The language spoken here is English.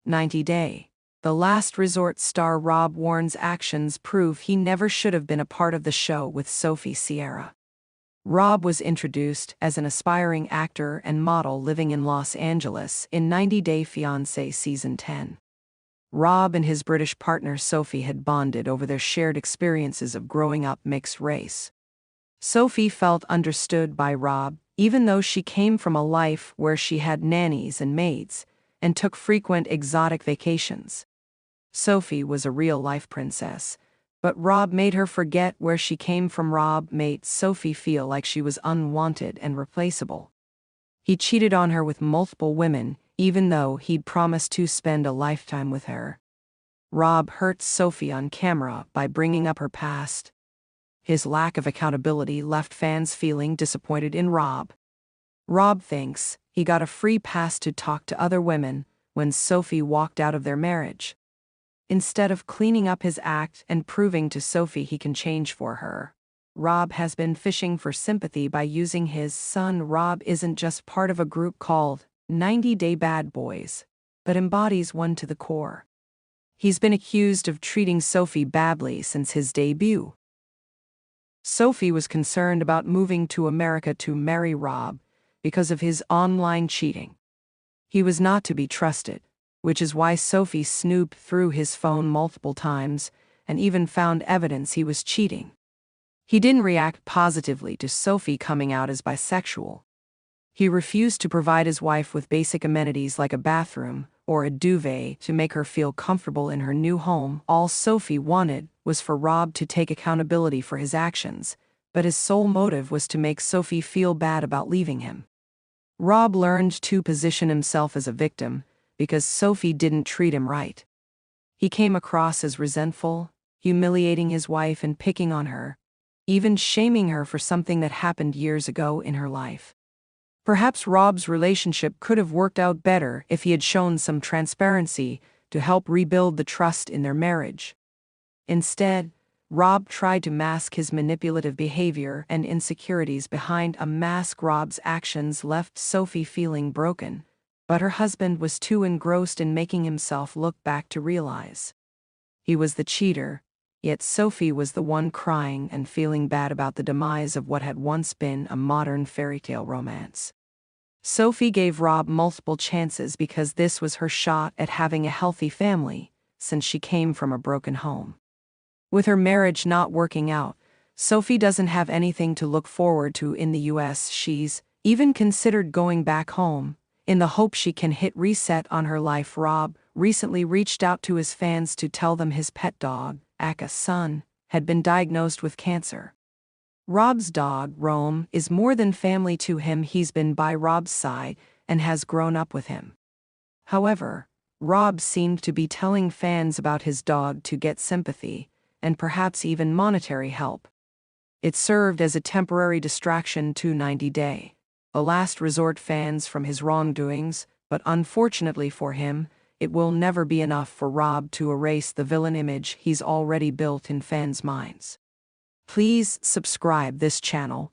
90 Day. The last resort star Rob Warne's actions prove he never should have been a part of the show with Sophie Sierra. Rob was introduced as an aspiring actor and model living in Los Angeles in 90 Day Fiancé Season 10. Rob and his British partner Sophie had bonded over their shared experiences of growing up mixed race. Sophie felt understood by Rob, even though she came from a life where she had nannies and maids, and took frequent exotic vacations. Sophie was a real-life princess, but Rob made her forget where she came from. Rob made Sophie feel like she was unwanted and replaceable. He cheated on her with multiple women, even though he'd promised to spend a lifetime with her. Rob hurt Sophie on camera by bringing up her past. His lack of accountability left fans feeling disappointed in Rob. Rob thinks he got a free pass to talk to other women when Sophie walked out of their marriage. Instead of cleaning up his act and proving to Sophie he can change for her, Rob has been fishing for sympathy by using his son. Rob isn't just part of a group called 90 Day Bad Boys, but embodies one to the core. He's been accused of treating Sophie badly since his debut. Sophie was concerned about moving to America to marry Rob because of his online cheating. He was not to be trusted, which is why Sophie snooped through his phone multiple times and even found evidence he was cheating. He didn't react positively to Sophie coming out as bisexual. He refused to provide his wife with basic amenities like a bathroom or a duvet to make her feel comfortable in her new home. All Sophie wanted was for Rob to take accountability for his actions, but his sole motive was to make Sophie feel bad about leaving him. Rob learned to position himself as a victim because Sophie didn't treat him right. He came across as resentful, humiliating his wife and picking on her, even shaming her for something that happened years ago in her life. Perhaps Rob's relationship could have worked out better if he had shown some transparency to help rebuild the trust in their marriage. Instead, Rob tried to mask his manipulative behavior and insecurities behind a mask. Rob's actions left Sophie feeling broken, but her husband was too engrossed in making himself look back to realize he was the cheater, yet Sophie was the one crying and feeling bad about the demise of what had once been a modern fairy tale romance. Sophie gave Rob multiple chances because this was her shot at having a healthy family, since she came from a broken home. With her marriage not working out, Sophie doesn't have anything to look forward to in the US. She's even considered going back home, in the hope she can hit reset on her life. Rob recently reached out to his fans to tell them his pet dog, Aka's son, had been diagnosed with cancer. Rob's dog, Rome, is more than family to him. He's been by Rob's side and has grown up with him. However, Rob seemed to be telling fans about his dog to get sympathy, and perhaps even monetary help. It served as a temporary distraction to 90 Day, a last resort fans from his wrongdoings, but unfortunately for him, it will never be enough for Rob to erase the villain image he's already built in fans' minds. Please subscribe this channel